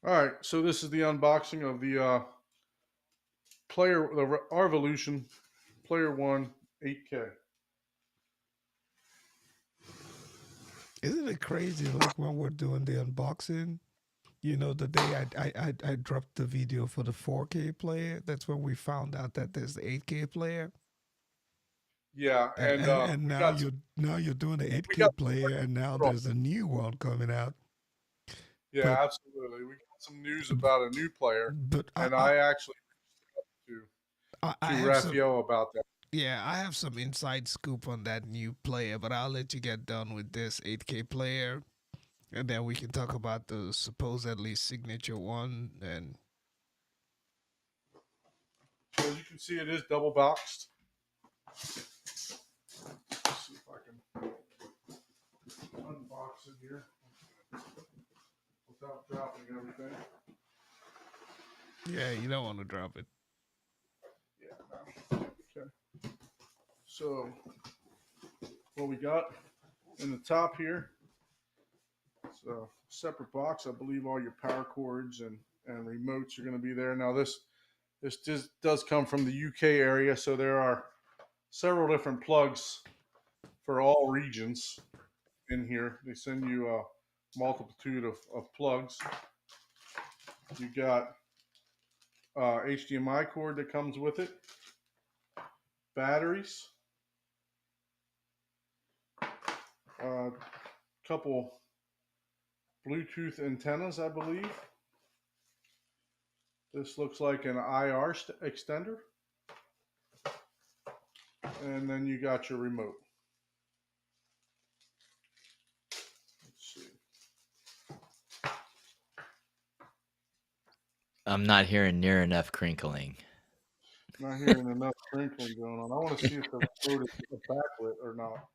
All right, so this is the unboxing of the the R Volution Player One 8K. Isn't it crazy? Like when we're doing the unboxing, you know, the day I dropped the video for the 4K player, that's when we found out that there's the 8K player, Yeah, and and and, and we now got some, you're doing the we 8K got player, and now some, there's a new one coming out. yeah, But absolutely. We got some news about a new player, but and I actually reached I to have some. Raphael about that. Yeah, I have some inside scoop on that new player, but I'll let you get done with this 8K player, and then we can talk about the supposedly signature one. And So as you can see, it is double boxed. Let's see if I can unbox it here without dropping everything. yeah, you don't want to drop it. Yeah, no. Okay. So what we got in the top here, it's a separate box. I believe all your power cords and remotes are going to be there. Now this just does come from the UK area, so there are several different plugs for all regions in here. They send you a multitude of plugs. You got HDMI cord that comes with it, batteries, a couple Bluetooth antennas, I believe. This looks like an IR extender. And then you got your remote. Let's see. I'm not hearing near enough crinkling. Not hearing enough crinkling going on. I want to see if the remote is backlit or not.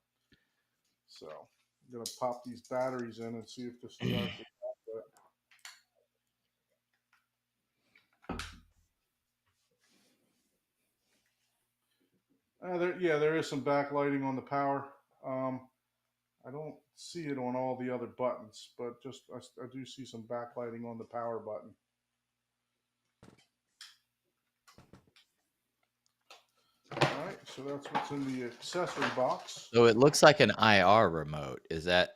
So I'm going to pop these batteries in and see if this is actually backlit. There is some backlighting on the power. Um, I don't see it on all the other buttons, but just I do see some backlighting on the power button. All right, so that's what's in the accessory box. So it looks like an IR remote. Is that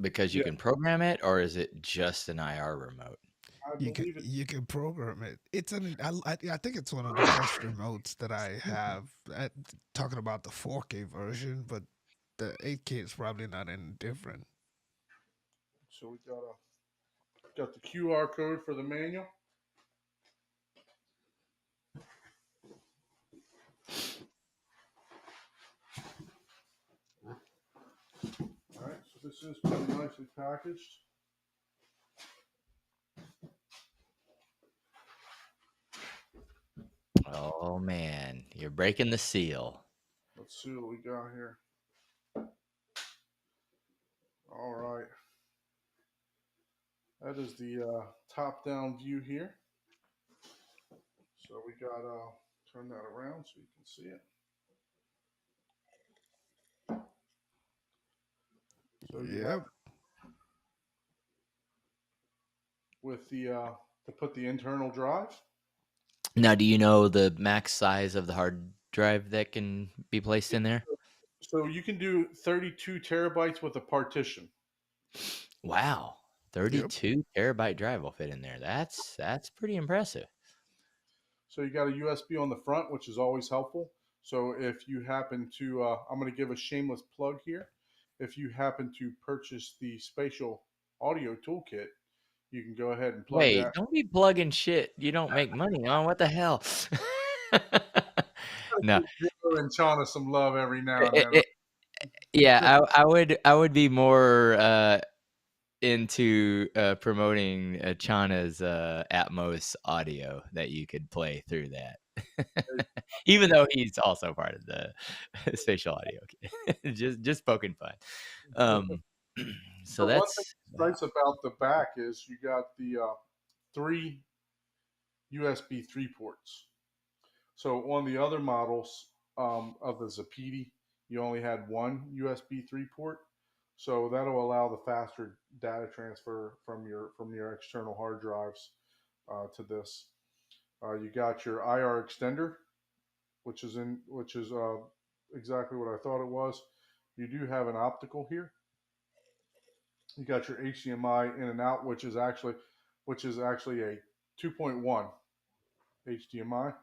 because you Yeah, can program it, or is it just an IR remote? I believe it. You can program it. It's an I think it's one of the best remotes that I have. Talking about the 4K version, but the 8K is probably not any different. So we got the QR code for the manual. All right, so this is pretty nicely packaged. Oh man, you're breaking the seal. Let's see what we got here. All right, that is the top-down view here. So we got turn that around so you can see it. So you have Yep. with the to put the internal drive. Now, do you know the max size of the hard drive that can be placed in there? So you can do 32 terabytes with a partition. Wow, Yep. 32 terabyte drive will fit in there. That's pretty impressive. So you got a USB on the front, which is always helpful. So if you happen to, I'm going to give a shameless plug here. If you happen to purchase the spatial audio toolkit, you can go ahead and plug Wait, that. don't be plugging shit you don't make money on. What the hell? No. Give and Chana some love every now and It, then. Right? it, yeah, I would be more into promoting Chana's Atmos audio that you could play through that. Even though he's also part of the spatial audio. just poking fun. So So one thing that's that's nice about the back is you got the three USB 3 ports. So on the other models of the Zappiti, you only had one USB 3 port. So that'll allow the faster data transfer from your external hard drives to this. You got your IR extender, which is exactly what I thought it was. You do have an optical here. You got your HDMI in and out, which is actually a 2.1 HDMI,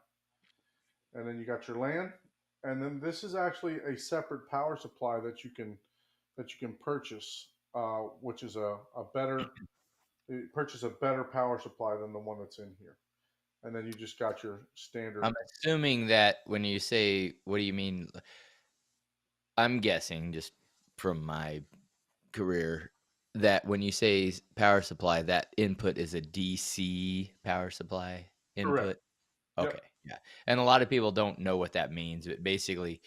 and then you got your LAN, and then this is actually a separate power supply that you can purchase, which is a better power supply than the one that's in here. And then you just got your standard. I'm assuming that when you say, what do you mean? I'm guessing, just from my career, that when you say power supply, that input is a DC power supply input. Correct. Okay, yeah. And a lot of people don't know what that means, but basically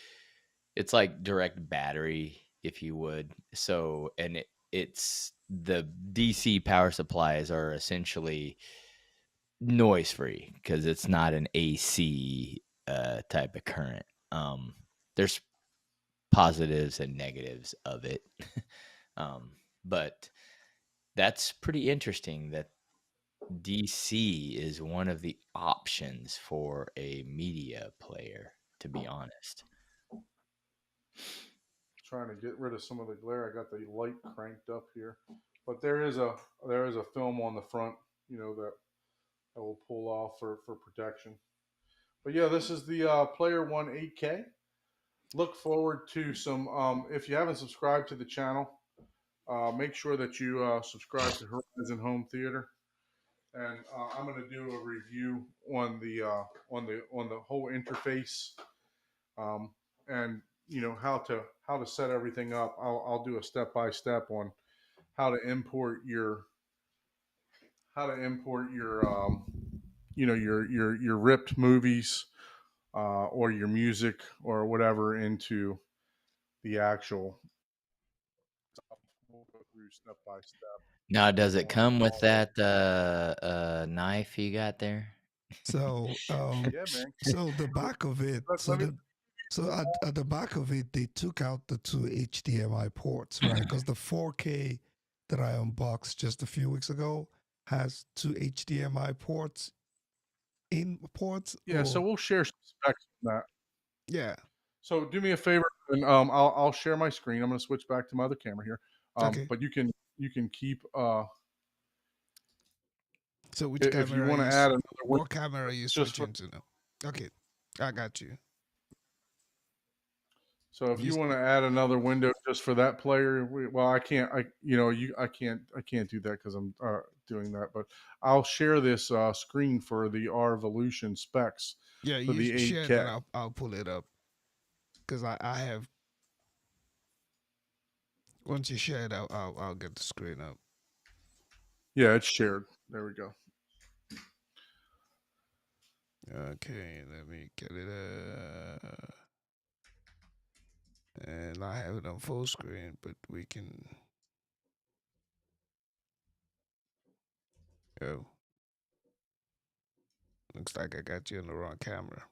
it's like direct battery, if you would. So, and it's the DC power supplies are essentially noise free because it's not an AC type of current. There's positives and negatives of it. But that's pretty interesting that DC is one of the options for a media player, to be honest. Trying to get rid of some of the glare. I got the light cranked up here, but there is a film on the front, that will pull off for protection. But yeah, this is the Player One 8K. Look forward to some. If you haven't subscribed to the channel, make sure that you subscribe to Horizon Home Theater, and I'm going to do a review on the whole interface, and how to set everything up. I'll do a step by step on how to import your your ripped movies or your music or whatever into the actual. We'll go through step by step. Now, does it come with that knife you got there? So, Yeah, man. so the back of it, at the back of it, they took out the two HDMI ports, right? Because the 4K that I unboxed just a few weeks ago has two HDMI ports. Yeah, so we'll share some specs on that. Yeah. So do me a favor, and I'll share my screen. I'm going to switch back to my other camera here. Okay. But you can keep. So which if camera you want to are add another window, what camera are you switching to now? Okay, I got you. So if you want to add another window just for that player, I can't. I can't do that because I'm doing that. But I'll share this screen for the R Volution specs. Yeah, for you the share 8K. that. I'll pull it up because I have. Once you share it, I'll get the screen up. Yeah, it's shared. There we go. Okay, let me get it. And I have it on full screen, but we can. Oh, looks like I got you on the wrong camera.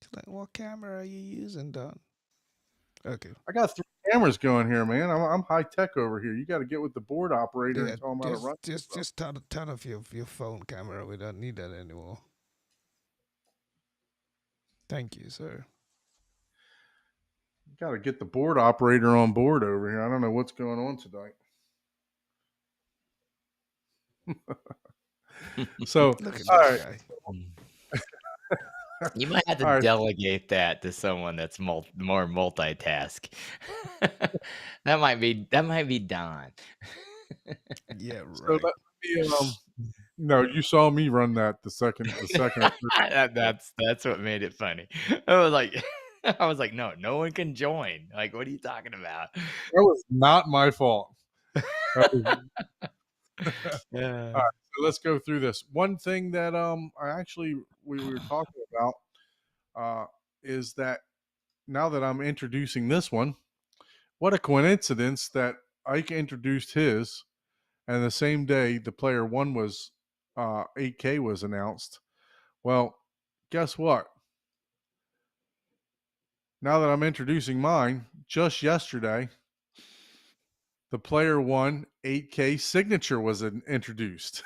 It's like, what camera are you using, Don? Okay. I got 3 cameras going here, man. I'm high tech over here. You got to get with the board operator and tell him how to run. Just turn off your phone camera. We don't need that anymore. Thank you, sir. You got to get the board operator on board over here. I don't know what's going on tonight. So, look at all this right. guy. You might have to delegate that to someone that's more multitask. that might be Don. Yeah, right. So no, you saw me run that the second. That's what made it funny. I was like, no one can join. Like, what are you talking about? That was not my fault. Yeah. All right, so let's go through this. One thing that we were talking about is that now that I'm introducing this one, what a coincidence that Ike introduced his, and the same day the Player One was 8K was announced. Well, guess what? Now that I'm introducing mine, just yesterday, the Player One 8K signature was introduced.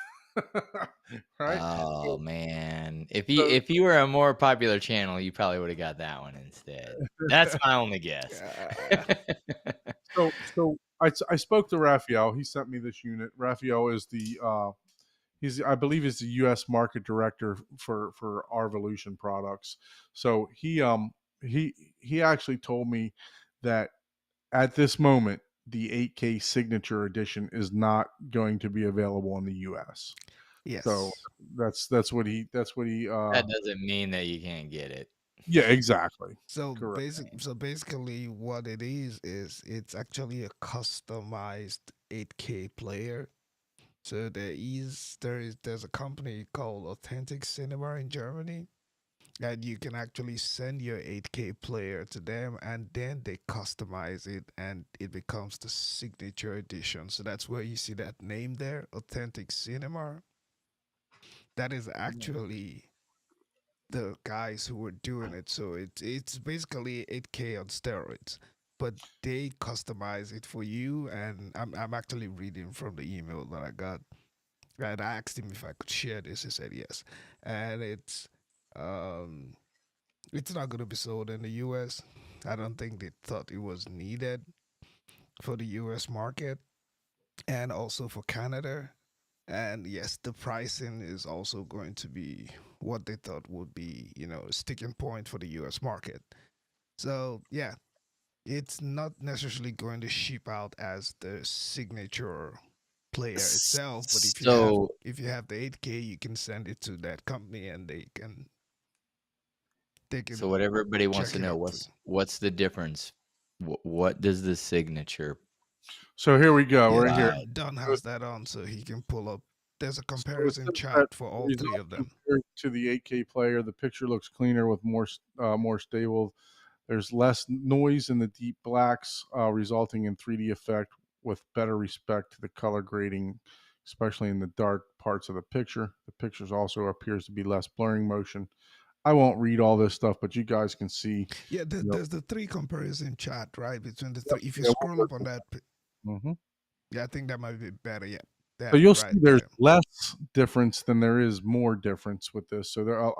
Right? Oh man, So, if you were a more popular channel, you probably would have got that one instead. That's my only guess. Uh, I spoke to Raphael. He sent me this unit. Raphael is I believe he's the U.S. market director for R Volution products. So he actually told me that at this moment the 8K signature edition is not going to be available in the U.S. So yes. that's what he That doesn't mean that you can't get it. yeah, exactly. So Correct. basically, what it is it's actually a customized 8K player. So there's a company called Authentic Cinema in Germany, and you can actually send your 8K player to them, and then they customize it, and it becomes the signature edition. So that's where you see that name there, Authentic Cinema. That is actually the guys who were doing it. So it's basically 8K on steroids, but they customize it for you. And I'm actually reading from the email that I got. And I asked him if I could share this. He said yes. And um it's not gonna be sold in the US. I don't think they thought it was needed for the US market and also for Canada. And yes, the pricing is also going to be what they thought would be, a sticking point for the US market. So, yeah, it's not necessarily going to ship out as the signature player itself, but So if you have the 8K, you can send it to that company and they so can what everybody wants check to it know, out for you. what's the difference? What does the signature So here we go. Yeah, Right here. Don has that on, so he can pull up. There's a So it comparison says that chart for the all three result of them. compared to the 8K player, the picture looks cleaner with more stable. There's less noise in the deep blacks, resulting in 3D effect with better respect to the color grading, especially in the dark parts of the picture. The pictures also appears to be less blurring motion. I won't read all this stuff, but you guys can see. Yeah, You know, there's the three comparison chart, right? Between the yep, three. If you yeah, scroll up on that, hmm yeah, I think that might be better. Yeah, So that you'll see right there's there. less difference than there is more difference with this. So they're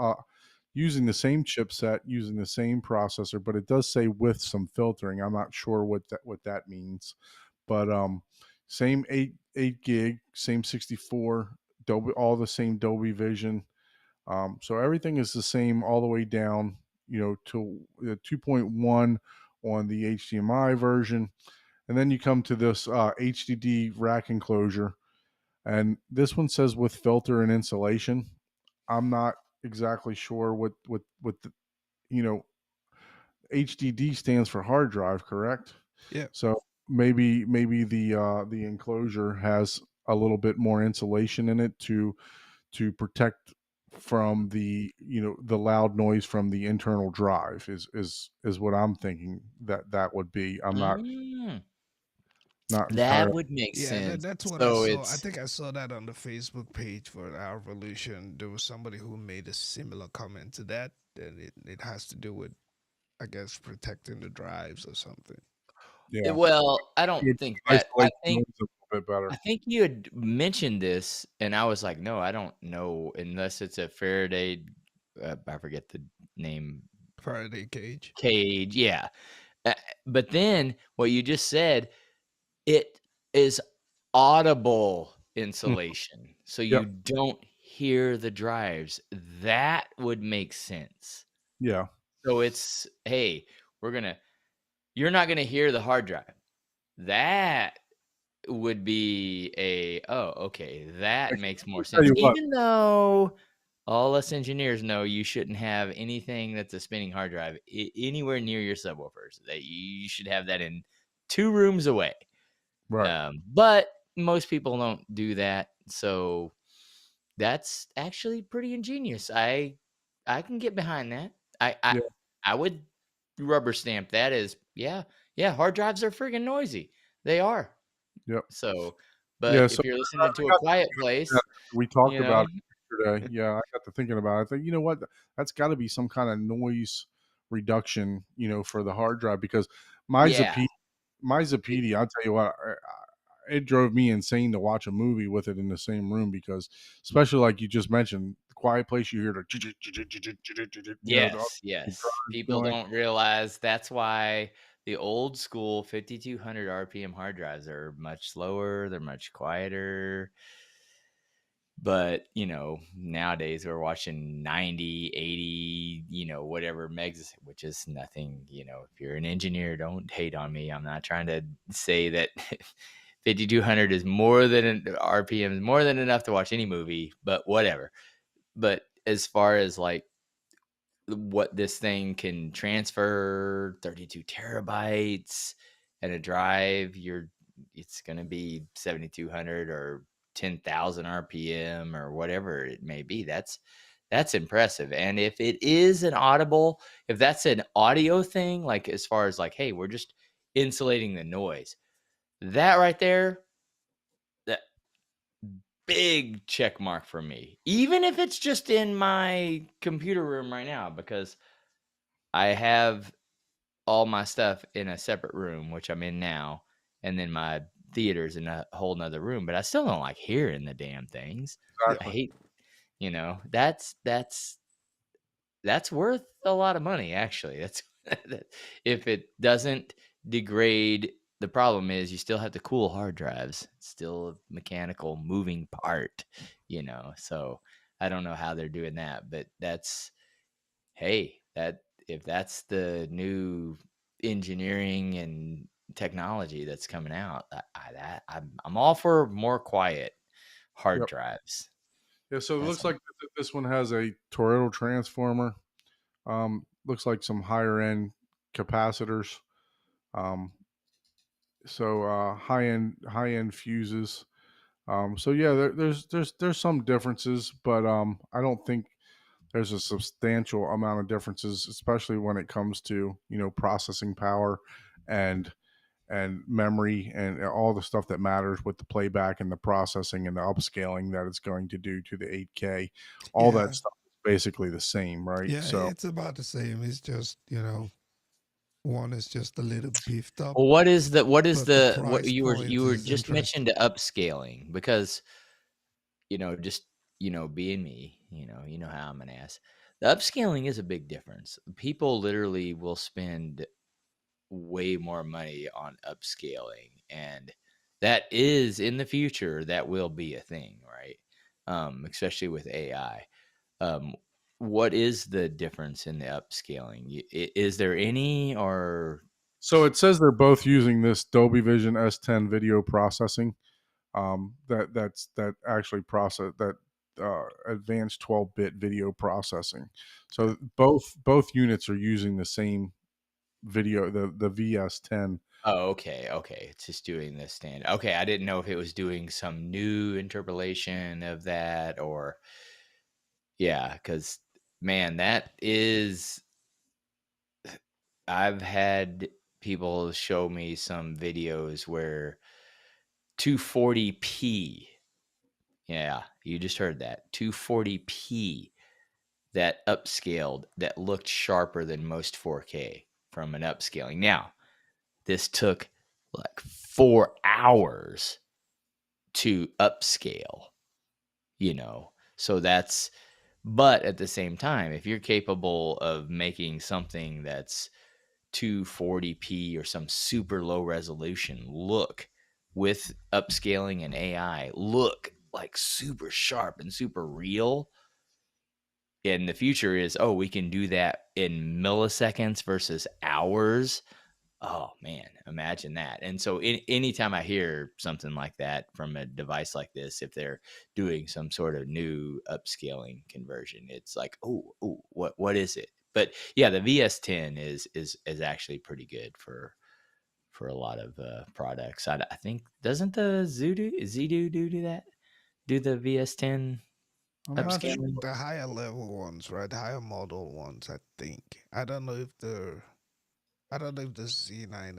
using the same chipset, using the same processor, but it does say with some filtering. I'm not sure what that means, but same eight gig, same 64, Dolby, all the same Dolby Vision. So everything is the same all the way down, to 2.1 on the HDMI version, and then you come to this HDD rack enclosure, and this one says with filter and insulation. I'm not exactly sure what the, you know HDD stands for hard drive, correct? Yeah, So maybe the enclosure has a little bit more insulation in it to protect from the loud noise from the internal drive is what I'm thinking that would be. I'm Mm, not that entirely. would make yeah, sense. that's what I So saw. I it's think I saw that on the Facebook page for our Revolution. There was somebody who made a similar comment to that, and it has to do with, I guess, protecting the drives or something. Yeah, well, I don't it think that. isolates noise a little bit better. I think you had mentioned this, and I was like, no, I don't know unless it's a Faraday. I forget the name. Faraday cage. Cage, yeah. Uh, but then what you just said, it is audible Mm, insulation, so yep. you don't hear the drives. That would make sense. Yeah. So it's, hey, you're not gonna hear the hard drive. That would be okay, that makes more I'll tell sense. you what. Even though all us engineers know you shouldn't have anything that's a spinning hard drive anywhere near your subwoofers. That you should have that in 2 rooms away. Right. But most people don't do that, so that's actually pretty ingenious. I can get behind that. I I Yeah. I would rubber stamp that as yeah, hard drives are friggin' noisy. They are. Yep. So, Yeah. but So if you're I listening to a got quiet that. place, We talked you know, about it yesterday. Yeah, I got to thinking about it. I think, you know what? That's got to be some kind of noise reduction, for the hard drive, because my Yeah. Zappiti, I'll tell you what, it drove me insane to watch a movie with it in the same room, because especially like you just mentioned, the quiet place, you hear the Yes, yes. drivers People going. don't realize that's why the old school 5200 RPM hard drives are much slower, they're much quieter. But, nowadays we're watching 90, 80, whatever megs, which is nothing. If you're an engineer, don't hate on me. I'm not trying to say that 5200 is more than RPM is more than enough to watch any movie, but whatever. But as far as like what this thing can transfer, 32 terabytes and a drive, it's going to be 7200 or 10,000 RPM or whatever it may be. That's impressive. And if it is if that's an audio thing, like as far as like, hey, we're just insulating the noise, that right there, that big check mark for me, even if it's just in my computer room right now, because I have all my stuff in a separate room, which I'm in now, and then my theater's in a whole nother room, but I still don't like hearing the damn things. I Exactly. hate, that's worth a lot of money, actually. That's if it doesn't degrade. The problem is you still have to cool hard drives. It's still a mechanical moving part, So I don't know how they're doing that, but hey, if that's the new engineering and technology that's coming out, I'm all for more quiet hard Yep. drives. Yeah. So it That's looks like this one has a Toretto transformer. Looks like some higher end capacitors. High end fuses. So yeah, there's some differences, but I don't think there's a substantial amount of differences, especially when it comes to processing power and memory and all the stuff that matters with the playback and the processing and the upscaling that it's going to do to the 8K. All Yeah. that stuff is basically the same, right? Yeah, So it's about the same. It's just, one is just a little beefed up, Well, what is but the what price point you were is just mentioned interesting. upscaling, because just being me, you know how I'm an ass. The upscaling is a big difference. People literally will spend way more money on upscaling, and that is in the future, that will be a thing, right? Especially with AI. um what is the difference in the upscaling? Is there any, or it says they're both using this Dolby Vision S10 video processing. That actually process that advanced 12-bit video processing. Yeah. So both units are using the same video, the VS10. oh, okay, it's just doing this stand. Okay, I didn't know if it was doing some new interpolation of that, or yeah, because man, that is, I've had people show me some videos where 240p, yeah, you just heard that, 240p, that upscaled, that looked sharper than most 4K from an upscaling. Now, this took like 4 hours to upscale, so that's, but at the same time, if you're capable of making something that's 240p or some super low resolution look, with upscaling and AI, look like super sharp and super real, and the future is, oh, we can do that in milliseconds versus hours. Oh man, imagine that. And so anytime I hear something like that from a device like this, if they're doing some sort of new upscaling conversion, it's like, oh, what is it? But yeah, the VS10 is actually pretty good for a lot of products. I think, doesn't the Zidu do that? Do the VS10 I'm not sure. upscaling? The higher level ones, right? The higher model ones, I think. I don't know if the Z9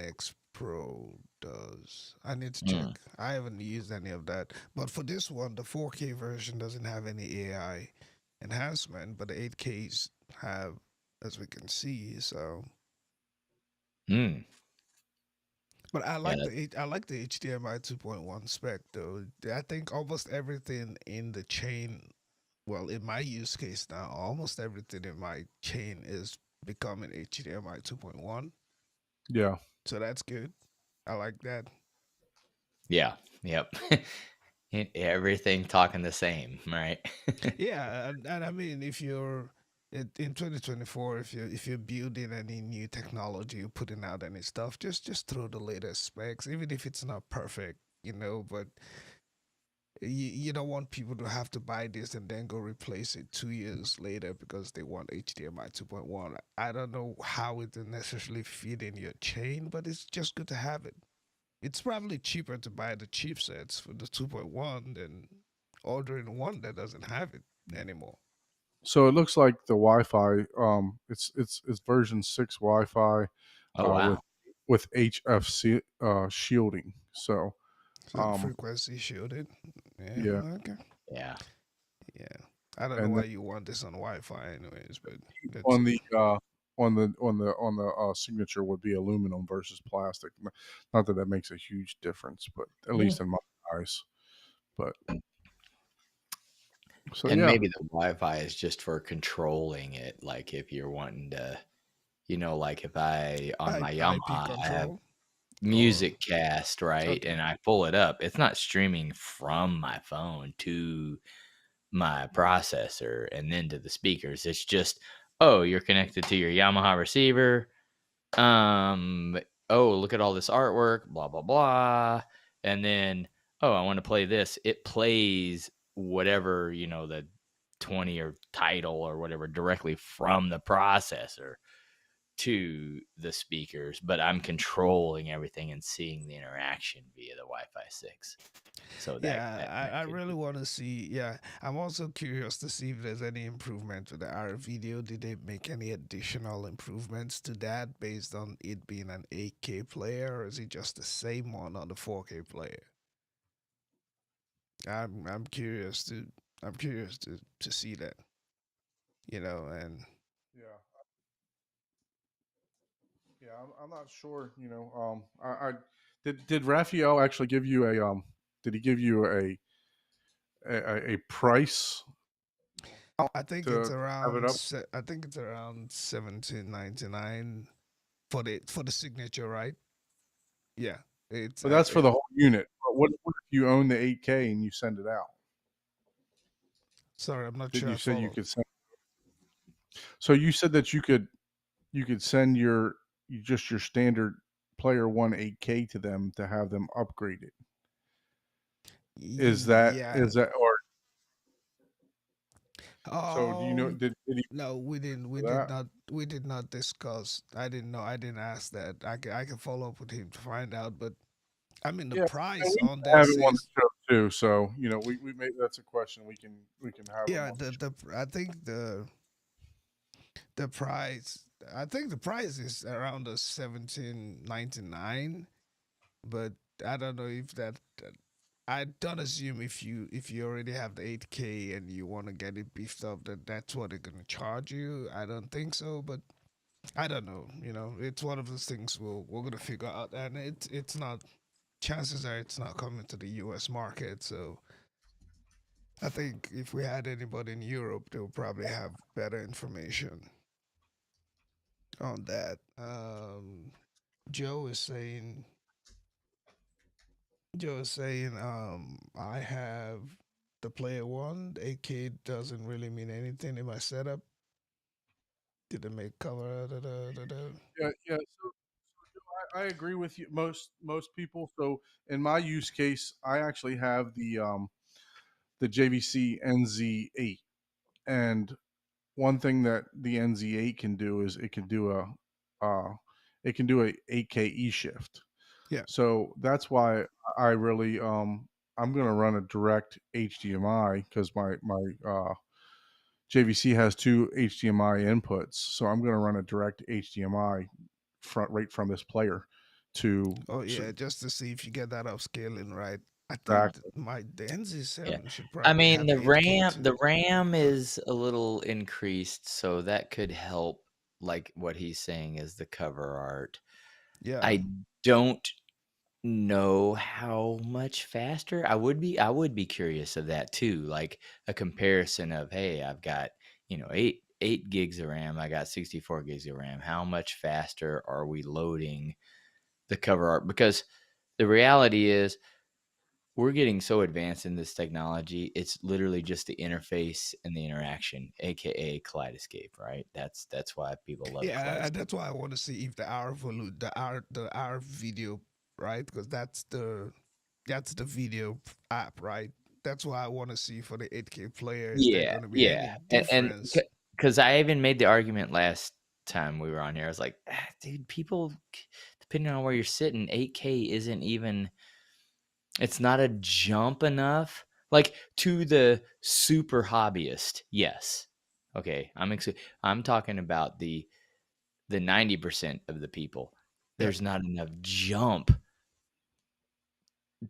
Pro does. I need to check. Mm. I haven't used any of that. But for this one, the 4K version doesn't have any AI enhancement, but the 8Ks have, as we can see. So, Mm. but I Yeah. like I like the HDMI 2.1 spec though. I think almost everything in the chain, well, in my use case now, almost everything in my chain is becoming HDMI 2.1. Yeah. So that's good. I like that. Yeah. Yep. Everything talking the same, right? Yeah, and I mean, if you're in 2024, if you're building any new technology, you're putting out any stuff, just throw the latest specs, even if it's not perfect, you know. But you don't want people to have to buy this and then go replace it 2 years later because they want HDMI 2.1. I don't know how it will necessarily fit in your chain, but it's just good to have it. It's probably cheaper to buy the chipsets for the 2.1 than ordering one that doesn't have it anymore. So it looks like the Wi-Fi. It's version 6 Wi-Fi, Oh wow. with HFC shielding. So So um, frequency shielded. Yeah, yeah, okay. Yeah. Yeah. I don't know and why then you want this on Wi-Fi anyways, but let's on see. the signature would be aluminum versus plastic. Not that that makes a huge difference, but at Mm. least in my eyes. But so And yeah, maybe the Wi-Fi is just for controlling it. Like if you're wanting to, like if I on my IP Yamaha I have control or music cast, right? okay. And I pull it up, it's not streaming from my phone to my processor and then to the speakers. It's just, oh, you're connected to your Yamaha receiver. Um, oh, look at all this artwork, blah blah blah. And then, oh, I want to play this. It plays whatever, the 20 or title or whatever directly from the processor to the speakers, but I'm controlling everything and seeing the interaction via the Wi-Fi 6. So that Yeah, I connectivity. really want to see. Yeah, I'm also curious to see if there's any improvement to the R video. Did they make any additional improvements to that based on it being an 8K player, or is it just the same one on the 4K player? I'm curious to to see that, and yeah, yeah. I'm not sure. I did Raphael actually give you a did he give you a price I think it's to have it around up? I think it's around 17.99 for the signature, right? Yeah, it's But that's for the whole unit. But what if you own the 8K and you send it out? sorry, I'm not Didn't sure you I say you follow. could send? So you said that you could send just your standard Player One 8K to them to have them upgraded. Yeah. Is that or so? Do you know? Um. Did he No, we didn't. We for did that? not. We did not discuss. I didn't know. I didn't ask that. I can follow up with him to find out. But I mean, the Yeah, and price we on have this him on the is show too. So we maybe that's a question we can have him yeah. on the show. I think the price. I think the price is around the 17.99. But I don't know if I don't assume if you already have the 8K and you want to get it beefed up that that's what they're gonna charge you. I don't think so, but I don't know. It's one of those things we're gonna figure out, and it's not. Chances are it's not coming to the U.S. market. So I think if we had anybody in Europe, they'll probably have better information on that. Joe is saying I have the player one. The 8K doesn't really mean anything in my setup. Did it make color? Da, da, da, da. Yeah, yeah. So I agree with you. Most people. So in my use case, I actually have the JVC NZ8, and one thing that the NZ8 can do is uh, it can do a 8K E shift. Yeah. So that's why I really I'm gonna run a direct HDMI because my JVC has two HDMI inputs, so I'm gonna run a direct HDMI right from this player to. Oh yeah, just to see if you get that upscaling right. I think Exactly. the Yeah. NZ7 should I probably mean, have the 8K RAM too. the RAM But is a little increased, so that could help, like what he's saying is the cover art. yeah, I don't know how much faster. I would be curious of that too, like a comparison of, hey, I've got, 8 gigs of RAM, I got 64 gigs of RAM. How much faster are we loading the cover art? Because the reality is we're getting so advanced in this technology, it's literally just the interface and the interaction, aka Kaleidoscape, right? That's why people love yeah, Kaleidoscape. that's why I want to see if the R video, right? Because that's the video app, right? That's why I want to see for the 8K player. Is there Yeah, going to be any yeah, and difference? because I even made the argument last time we were on here. I was like, dude, people, depending on where you're sitting, 8K isn't even. It's not a jump enough, like to the super hobbyist. Yes, okay, I'm talking about the 90% of the people. Yeah, There's not enough jump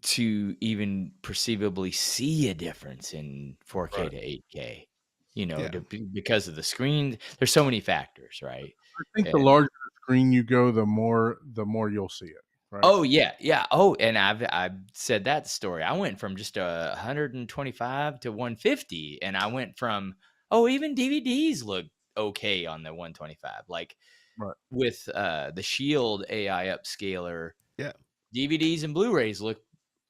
to even perceivably see a difference in 4K Right. to 8K, yeah, because of the screen. There's so many factors, right? I think the And larger the screen you go, the more you'll see it. Right. oh yeah, yeah. Oh, and I've said that story. I went from just 125 to 150, and I went from, even DVDs look okay on the 125. Like Right. with the Shield AI upscaler, yeah, DVDs and Blu-rays look,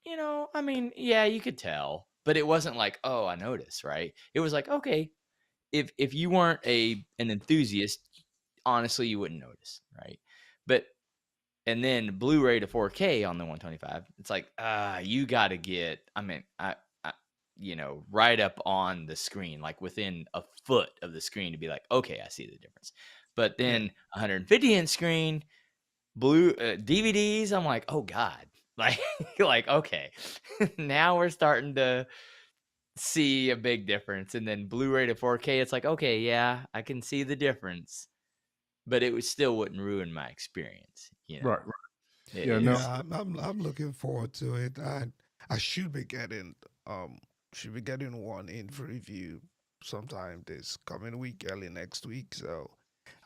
I mean, yeah, you could tell, but it wasn't like, oh, I noticed, right? It was like, okay, if you weren't an enthusiast, honestly, you wouldn't notice, right? But and then Blu-ray to 4K on the 125, it's like, you got to get, I mean, I right up on the screen, like within a foot of the screen to be like, okay, I see the difference. But yeah. then 150-inch screen, blue DVDs, I'm like, oh God, like, like, okay, now we're starting to see a big difference. And then Blu-ray to 4K, it's like, okay, yeah, I can see the difference, but it still wouldn't ruin my experience, Right. Right. Yeah. No. It's Yeah, I'm looking forward to it. I should be getting one in for review sometime this coming week, early next week. So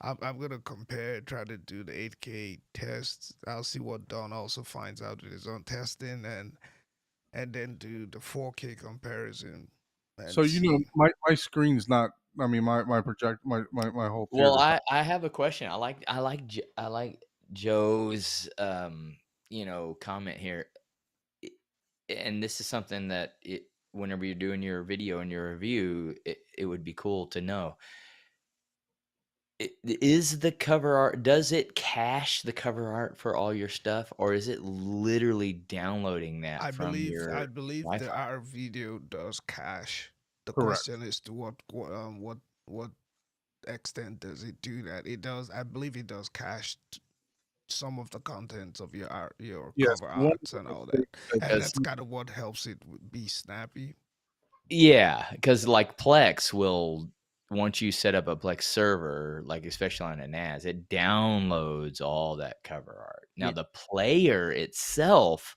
I'm gonna compare, try to do the 8K tests. I'll see what Don also finds out with his own testing, and then do the 4K comparison So and see. my screen's not. I mean, my whole Well, theater. I have a question. I like Joe's comment here. I- And this is something that whenever you're doing your video and your review, it would be cool to know. Is the cover art, does it cache the cover art for all your stuff, or is it literally downloading that from I your believe the Wi-Fi? R video does cache. The Correct. question is to what extent does it do that? It does. I believe it does cache some of the contents of your art, your Yes. cover One of arts, the and all that, mistakes that and Because that's kind of what helps it be snappy. Yeah, because like Plex will, once you set up a Plex server, like especially on a NAS, it downloads all that cover art. Now Yeah, the player itself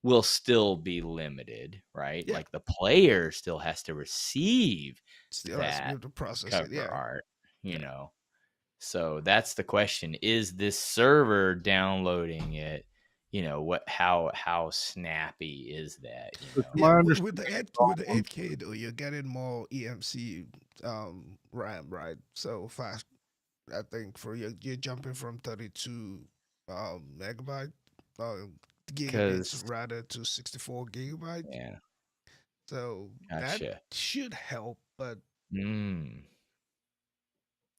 will still be limited, right? yeah. Like the player still has to receive Still has to be that able to process it. cover Yeah, art, you yeah, know. So that's the question. Is this server downloading it? How snappy is that, it's yeah. my With understanding. with the 8K though, you're getting more EMC RAM, right? So fast. I think for you're jumping from 32 megabyte uh, gigabits Because rather to 64 gigabyte. yeah, So that gotcha. should help, but Mm.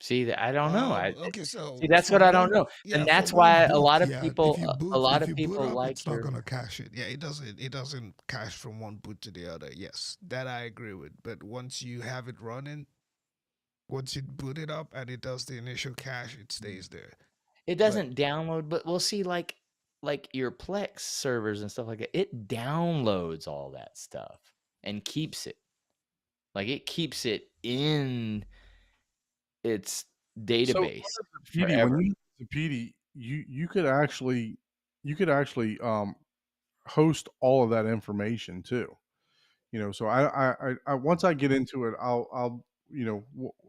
See, that I don't know. okay. See, So that's what from I don't one, know, and yeah, that's from one why a boot, lot of yeah. people, a lot If of you boot people up, like it's not your. gonna cache it. Yeah, it doesn't cache from one boot to the other. Yes, that I agree with. But once you have it running, once you boot it up and it does the initial cache, it stays there. It But doesn't download, but we'll see, like your Plex servers and stuff like that. It downloads all that stuff and keeps it. Like it keeps it in its So database under Zappiti, when forever. you use Zappiti, you could actually you could actually host all of that information too. So I once I get into it, I'll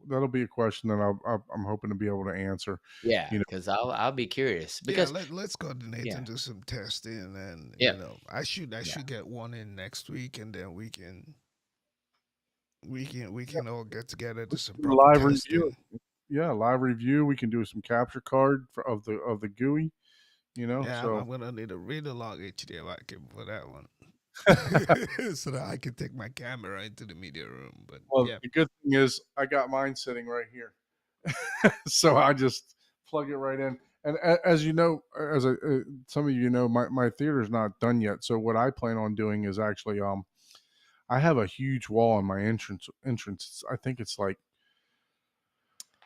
that'll be a question that I'm hoping to be able to answer. Yeah, You know, because I'll be curious Yeah, because let's coordinate yeah, and do some testing, and yeah, I yeah. should get one in next week, and then we can all get together we do some can do a proper live review. testing. Yeah, live review. We can do some capture card of the GUI. Yeah, I'm, So I'm gonna need a really long HDMI cable for that one, so that I can take my camera into the media room. But well, yeah, the good thing is I got mine sitting right here. So I just plug it right in. And as you know, some of you know, my theater's not done yet. So what I plan on doing is actually, I have a huge wall in my entrance. I think it's like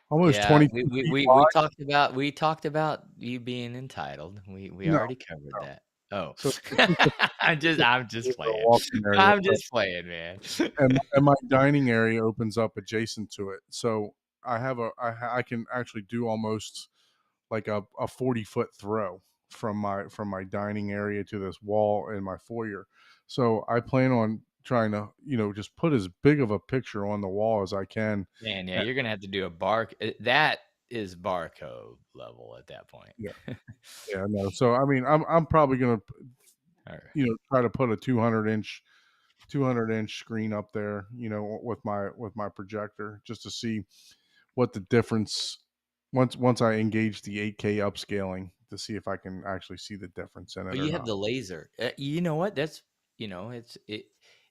almost Yeah, 22 feet we wide. talked about you being entitled. We No, already covered no. that. Oh, So it's just I'm a just playing. walking area, I'm but just playing, man. and my dining area opens up adjacent to it. So I can actually do almost like a 40-foot throw from my dining area to this wall in my foyer. So I plan on trying to, just put as big of a picture on the wall as I can. Man, yeah, And, you're gonna have to do a that is barcode level at that point. yeah, yeah, no. So I mean, I'm probably gonna, Or- try to put a 200-inch screen up there, with my projector, just to see what the difference, once I engage the 8K upscaling, to see if I can actually see the difference in Oh, it or you have not. the laser. You know what? That's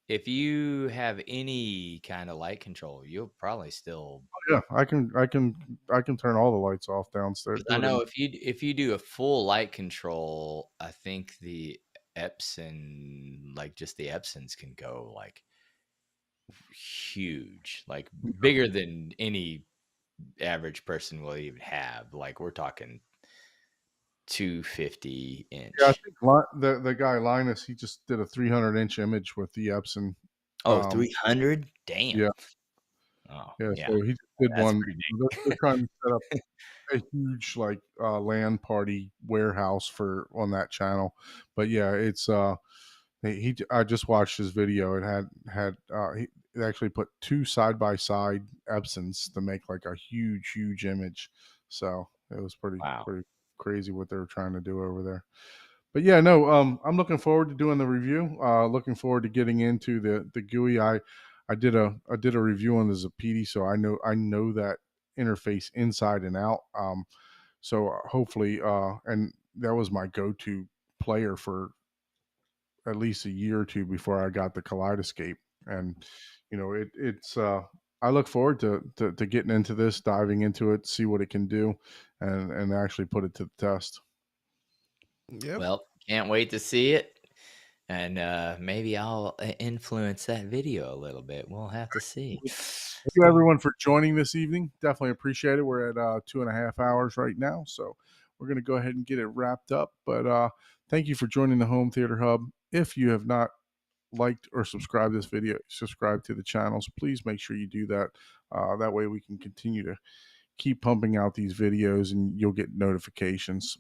if you have any kind of light control, you'll probably still. Yeah, I can turn all the lights off downstairs. 'Cause I Do it in. know if you do a full light control, I think the Epson, like just the Epsons can go like huge, like bigger than any average person will even have. Like we're talking 250 Yeah, I inch. think the guy Linus, he just did a 300-inch image with the Epson. Oh, Um, 300? Damn. yeah, Oh, yeah. yeah. So he just did That's one. pretty They're trying to set up a huge like LAN party warehouse for on that channel. But yeah, it's I just watched his video. It he actually put two side by side Epsons to make like a huge image. So it was wow. pretty crazy what they were trying to do over there. But yeah, no, I'm looking forward to doing the review. Looking forward to getting into the GUI. I did a review on the Zappiti, so I know that interface inside and out. So hopefully, and that was my go-to player for at least a year or two before I got the Kaleidoscape. And it's I look forward to getting into this, diving into it, see what it can do, and actually put it to the test. yep, Well, can't wait to see it. And maybe I'll influence that video a little bit. We'll have to see. Thank you everyone for joining this evening. Definitely appreciate it. We're at 2.5 hours right now, so we're going to go ahead and get it wrapped up. But thank you for joining the Home Theater Hub. If you have not liked or subscribed this video, subscribe to the channels. Please make sure you do that. That way we can continue to keep pumping out these videos and you'll get notifications.